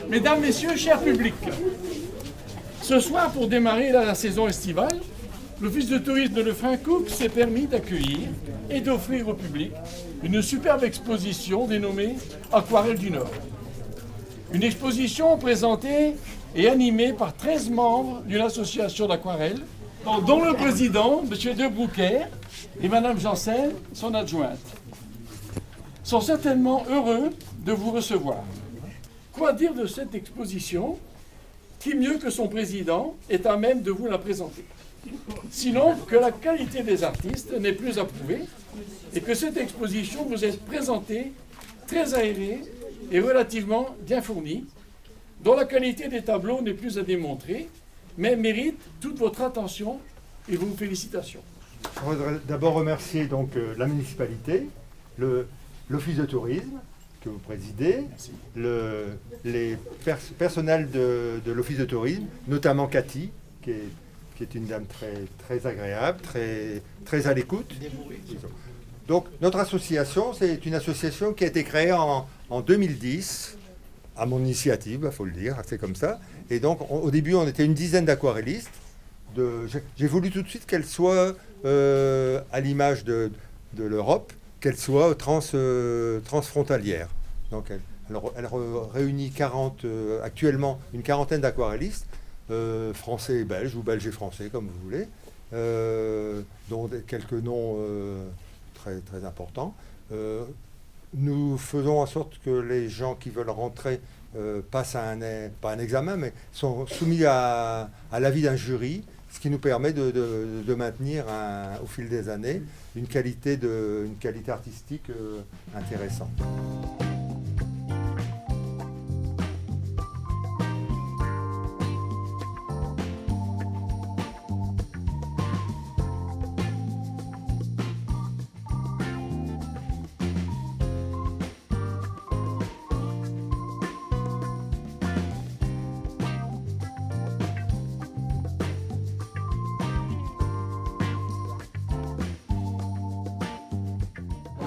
Mesdames, Messieurs, cher public, ce soir, pour démarrer la saison estivale, l'Office de tourisme de Lefrancouc s'est permis d'accueillir et d'offrir au public une superbe exposition dénommée Aquarelles du Nord. Une exposition présentée et animée par 13 membres d'une association d'aquarelle, dont le président, M. De Brouckère, et Mme Janssen, son adjointe, sont certainement heureux de vous recevoir. Quoi dire de cette exposition? Qui mieux que son président est à même de vous la présenter? Sinon que la qualité des artistes n'est plus à prouver et que cette exposition vous est présentée très aérée et relativement bien fournie, dont la qualité des tableaux n'est plus à démontrer, mais mérite toute votre attention et vos félicitations. Je voudrais d'abord remercier donc la municipalité, l'Office de tourisme que vous présidez, les personnels de l'Office de tourisme, notamment Cathy, qui est une dame très agréable, très à l'écoute. Donc notre association, c'est une association qui a été créée en 2010, à mon initiative, il faut le dire, c'est comme ça. Et donc au début, on était une dizaine d'aquarellistes. J'ai voulu tout de suite qu'elle soit à l'image de l'Europe, qu'elle soit transfrontalière. Donc elle réunit actuellement une quarantaine d'aquarellistes, français et belges, ou belges et français, comme vous voulez, dont quelques noms très importants. Nous faisons en sorte que les gens qui veulent rentrer passent pas un examen, mais sont soumis à l'avis d'un jury, ce qui nous permet de maintenir au fil des années une qualité artistique intéressante.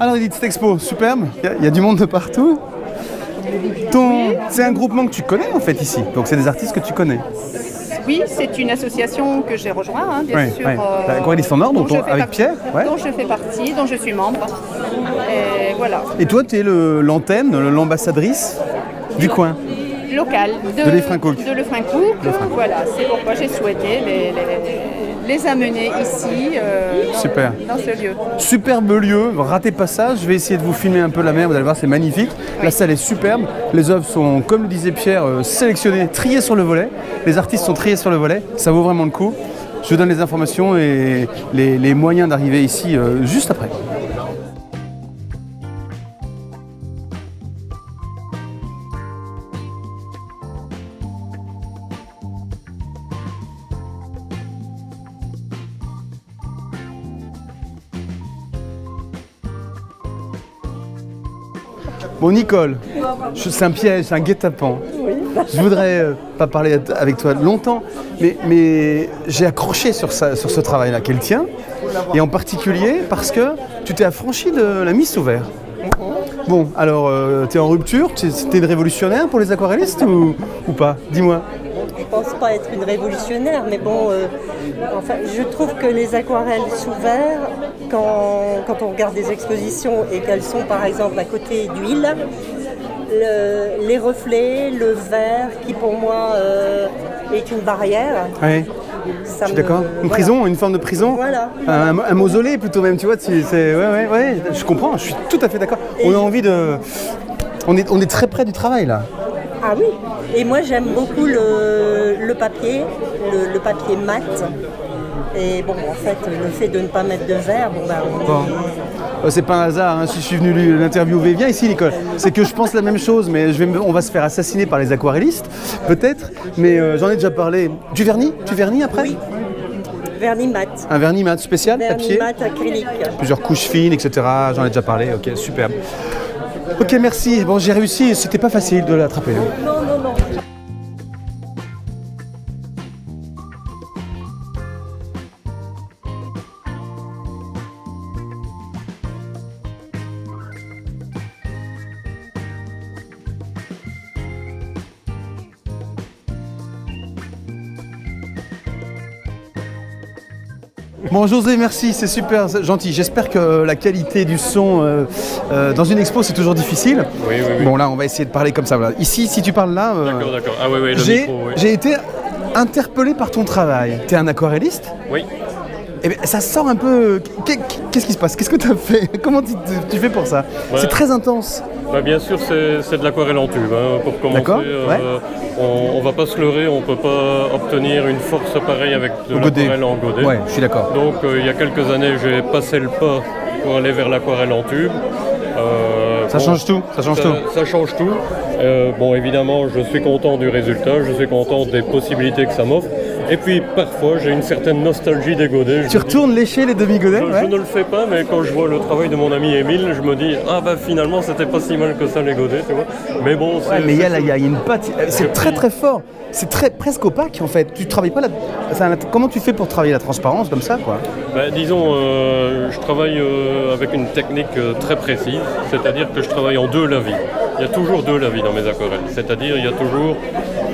Alors Edith, cette expo, superbe, il y a du monde de partout. C'est un groupement que tu connais en fait ici, donc c'est des artistes que tu connais. Oui, c'est une association que j'ai rejointe, bien sûr. Aquarelliste en Nord, avec Pierre. Dont je fais partie, dont je suis membre. Et voilà. Et toi, tu es l'antenne, l'ambassadrice du coin local de Lefrancouc. Voilà, c'est pourquoi j'ai souhaité les amener ici, dans ce lieu. Superbe lieu, ratez pas ça, je vais essayer de vous filmer un peu la mer, vous allez voir, c'est magnifique. Oui. La salle est superbe, les œuvres sont, comme le disait Pierre, sélectionnées, triées sur le volet. Les artistes sont triés sur le volet, ça vaut vraiment le coup. Je vous donne les informations et les moyens d'arriver ici juste après. Bon Nicole, c'est un piège, c'est un guet-apens. Oui. Je voudrais pas parler avec toi longtemps, mais j'ai accroché sur ce travail-là qui est le tien, et en particulier parce que tu t'es affranchi de la mise sous verre. Bon, alors tu es en rupture, tu es une révolutionnaire pour les aquarellistes ou pas? Dis-moi. Je pense pas être une révolutionnaire, mais bon, enfin, je trouve que les aquarelles sous verre, quand on regarde des expositions et qu'elles sont par exemple à côté d'huile, les reflets, le verre, qui pour moi est une barrière. Oui. Je suis d'accord. Une prison, une forme de prison. Voilà. Un mausolée plutôt même, tu vois. Ouais, je comprends, je suis tout à fait d'accord. On a envie de... On est très près du travail là. Ah oui, et moi j'aime beaucoup le papier, le papier mat. Et bon, en fait, le fait de ne pas mettre de verre, c'est pas un hasard, hein. Si je suis venu l'interviewer, viens ici Nicole, c'est que je pense la même chose, mais on va se faire assassiner par les aquarellistes, peut-être, mais j'en ai déjà parlé. Tu vernis après? Oui, vernis mat. Un vernis mat spécial, papier? Vernis mat acrylique. Plusieurs couches fines, etc. J'en ai déjà parlé, ok, superbe. Ok, merci. Bon, j'ai réussi, c'était pas facile de l'attraper. Non. Bon, José, merci, c'est super gentil. J'espère que la qualité du son dans une expo, c'est toujours difficile. Oui. Bon, là, on va essayer de parler comme ça. Voilà. Ici, si tu parles là, D'accord. Ah oui, le micro, oui. j'ai été interpellé par ton travail. Tu es un aquarelliste ? Oui. Eh bien, ça sort un peu. Qu'est-ce qui se passe ? Qu'est-ce que tu as fait ? Comment tu fais pour ça ? C'est très intense. Bien sûr, c'est de l'aquarelle en tube. Pour commencer, D'accord, on va pas se leurrer, on peut pas obtenir une force pareille avec de l'aquarelle en godet. Ouais, je suis d'accord. Donc il y a quelques années, j'ai passé le pas pour aller vers l'aquarelle en tube. Ça change tout. Ça change tout. Bon, évidemment, je suis content du résultat, je suis content des possibilités que ça m'offre. Et puis, parfois, j'ai une certaine nostalgie des godets. Tu retournes lécher les demi-godets ? Je ne le fais pas, mais quand je vois le travail de mon ami Émile, je me dis finalement, c'était pas si mal que ça, les godets, tu vois. Mais bon, mais il y a une patte, c'est très très fort. C'est presque opaque en fait. Tu travailles pas comment tu fais pour travailler la transparence comme ça, quoi ? Disons, je travaille avec une technique très précise, c'est-à-dire que je travaille en 2 lavis. Il y a toujours 2 lavis dans mes aquarelles, c'est-à-dire il y a toujours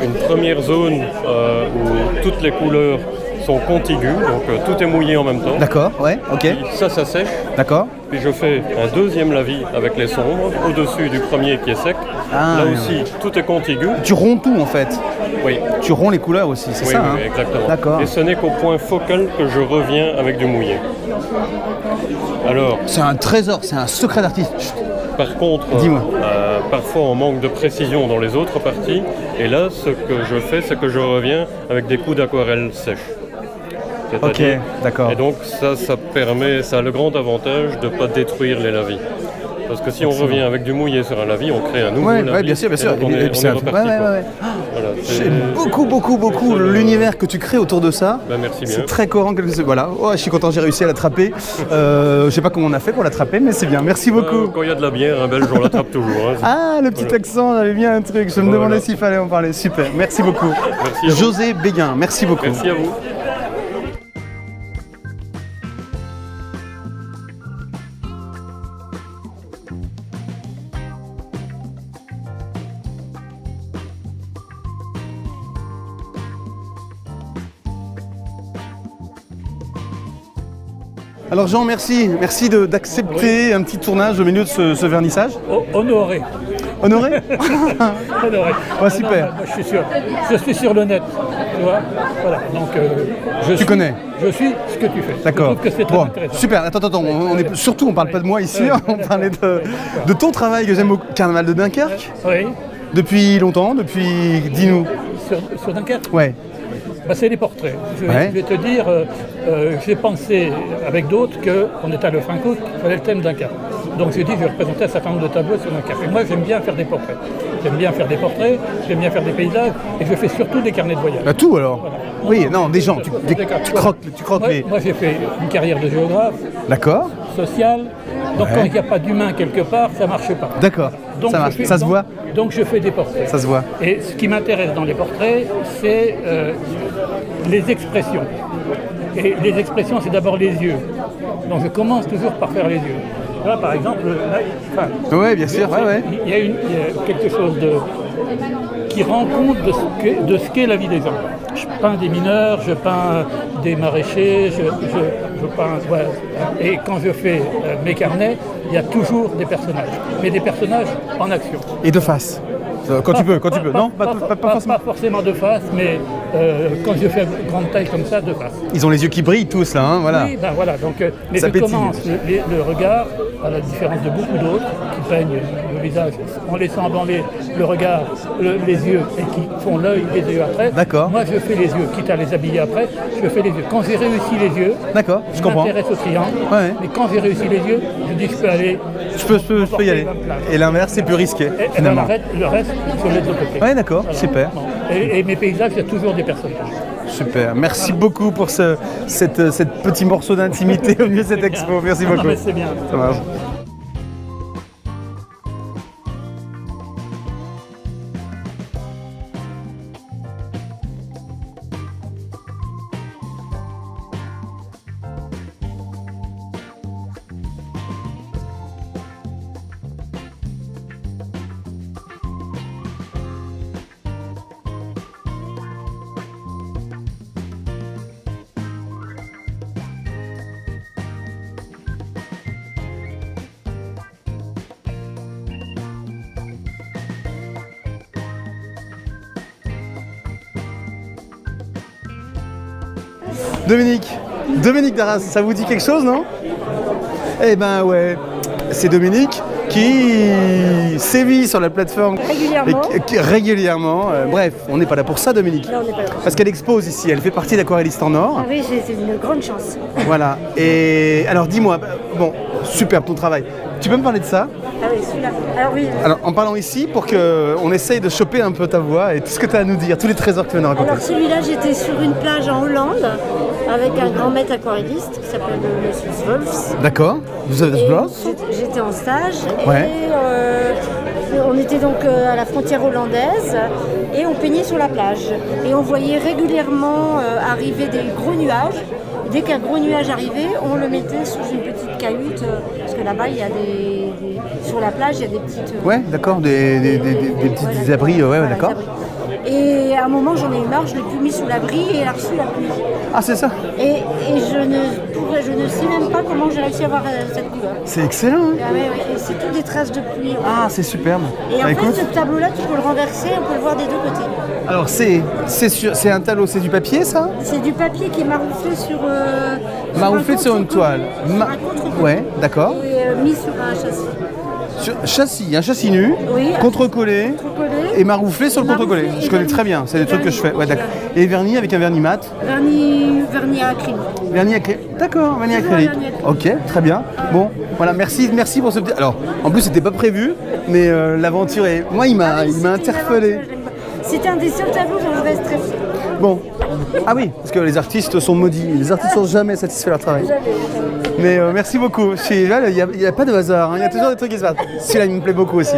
une première zone où toutes les couleurs sont contiguës, donc tout est mouillé en même temps. D'accord, ouais, ok. Et ça sèche. D'accord. Puis je fais un 2e lavis avec les sombres, au-dessus du premier qui est sec. Là aussi, tout est contigu. Tu ronds tout en fait. Oui. Tu ronds les couleurs aussi, c'est ça, Oui, exactement. D'accord. Et ce n'est qu'au point focal que je reviens avec du mouillé. Alors. C'est un trésor, c'est un secret d'artiste. Par contre, parfois on manque de précision dans les autres parties. Et là, ce que je fais, c'est que je reviens avec des coups d'aquarelle sèche. Ok, d'accord. Et donc ça a le grand avantage de ne pas détruire les lavis. Parce que si on revient avec du mouillé sur un lavis, on crée un nouveau lavis. Oui, bien sûr. Et on est reparti. Voilà, j'aime beaucoup l'univers que tu crées autour de ça. Merci bien. C'est très cohérent. Voilà. Je suis content, j'ai réussi à l'attraper. Je sais pas comment on a fait pour l'attraper, mais c'est bien. Merci beaucoup. Quand il y a de la bière, un Belge, on l'attrape toujours. Le petit accent, j'avais bien un truc. Je me demandais s'il fallait en parler. Super. Merci beaucoup. Merci José Béguin, merci beaucoup. Merci à vous. Alors Jean, merci d'accepter un petit tournage au milieu de ce vernissage. Honoré. Honoré. Honoré. Ouais, super. Non, je suis sur le net, tu vois. Voilà. Donc connais. Je suis ce que tu fais. D'accord. Je trouve que c'est très intéressant. Super. Attends. On parle pas de moi ici. On parlait de ton travail que j'aime au Carnaval de Dunkerque. Oui. Depuis longtemps. Dis-nous. Sur Dunkerque. Ouais. C'est des portraits. Je vais te dire, j'ai pensé avec d'autres qu'on était à Le Francook, il fallait le thème Dunkerque. Donc j'ai dit, je vais représenter un certain nombre de tableaux sur Dunkerque. Et moi, j'aime bien faire des portraits. J'aime bien faire des paysages, et je fais surtout des carnets de voyage. Tout alors. Voilà. Oui, non, des gens. Tu croques les. Moi, j'ai fait une carrière de géographe. D'accord. Social. Donc quand il n'y a pas d'humain quelque part, ça ne marche pas. D'accord. Donc, ça marche. Ça se voit. Donc je fais des portraits. Ça se voit. Et ce qui m'intéresse dans les portraits, c'est les expressions. Et les expressions, c'est d'abord les yeux. Donc je commence toujours par faire les yeux. Là, par exemple, oui, bien sûr. Il y a quelque chose qui rend compte de ce qu'est la vie des gens. Je peins des mineurs, je peins des maraîchers, je peins... Ouais. Et quand je fais mes carnets, il y a toujours des personnages. Mais des personnages en action. Et de face. Quand tu peux. Non, pas forcément. Pas forcément de face, mais quand je fais grande taille comme ça, de face. Ils ont les yeux qui brillent tous là, hein, voilà. Oui, voilà. Donc, mais je commence le regard, à la différence de beaucoup d'autres qui peignent le visage en laissant dans le regard, les yeux et qui font l'œil et les yeux après. D'accord. Moi, je fais les yeux, quitte à les habiller après, je fais les yeux. Quand j'ai réussi les yeux, d'accord, je m'intéresse au triangle. Ouais. Mais quand j'ai réussi les yeux, je dis que je peux aller. Je peux y aller. Et l'inverse, c'est plus risqué. Finalement. Le reste, je laisse de côté. Ouais, d'accord, voilà. Super. Et mes paysages, il y a toujours des personnages. Super, merci beaucoup pour cette petit morceau d'intimité au milieu de cette expo. Merci beaucoup. Non, mais c'est bien. Ça marche. Dominique Darras, ça vous dit quelque chose, non? Eh ben ouais, c'est Dominique qui sévit sur la plateforme régulièrement. Bref, on n'est pas là pour ça, Dominique. Non, on n'est pas là. Parce qu'elle expose ici, elle fait partie d'Aquarelliste en Or. Ah oui, c'est une grande chance. Voilà. Et alors dis-moi, bon, superbe ton travail. Tu peux me parler de ça? Ah oui, celui-là. Alors oui. Alors en parlant ici, pour qu'on essaye de choper un peu ta voix et tout ce que tu as à nous dire, tous les trésors que tu viens de raconter. Alors celui-là, j'étais sur une plage en Hollande avec un grand maître aquarelliste qui s'appelle le Swiss Wolfs. D'accord. Vous avez ce blog? J'étais en stage Ouais. et on était donc à la frontière hollandaise et on peignait sur la plage. Et on voyait régulièrement arriver des gros nuages. Et dès qu'un gros nuage arrivait, on le mettait sous une petite cahute parce que là-bas, il y a sur la plage, il y a des petites... Ouais, d'accord, des petits abris, ouais, d'accord. Et à un moment, j'en ai eu marre, je l'ai plus mis sous l'abri et elle a reçu la pluie. Ah, c'est ça? Et je ne sais même pas comment j'ai réussi à avoir cette couleur. C'est excellent, hein? Ah ouais, et c'est toutes des traces de pluie. Ah, c'est superbe. Et en fait, ce tableau-là, tu peux le renverser, on peut le voir des deux côtés. Alors, c'est un tableau, c'est du papier, ça? C'est du papier qui est marouflé sur une toile. Ouais, d'accord. Et mis sur un châssis. Un châssis nu, oui, contre-collé et marouflé sur le contre-collé. Je connais très bien, c'est des trucs que je fais. Ouais, d'accord. Et verni avec un vernis mat? Vernis à acrylique. Vernis acrylique. D'accord, vernis acrylique. Ok, très bien. Bon, voilà, merci pour ce petit. Alors, en plus, c'était pas prévu, mais l'aventure est. Moi, il m'a interpellé. C'était un des seuls tableaux dont je reste très fière. Bon. Ah oui, parce que les artistes sont maudits. Les artistes sont jamais satisfaits de leur travail. Mais merci beaucoup. Il n'y a pas de hasard, hein. Il y a toujours des trucs qui se passent. Celui-là, il me plaît beaucoup aussi.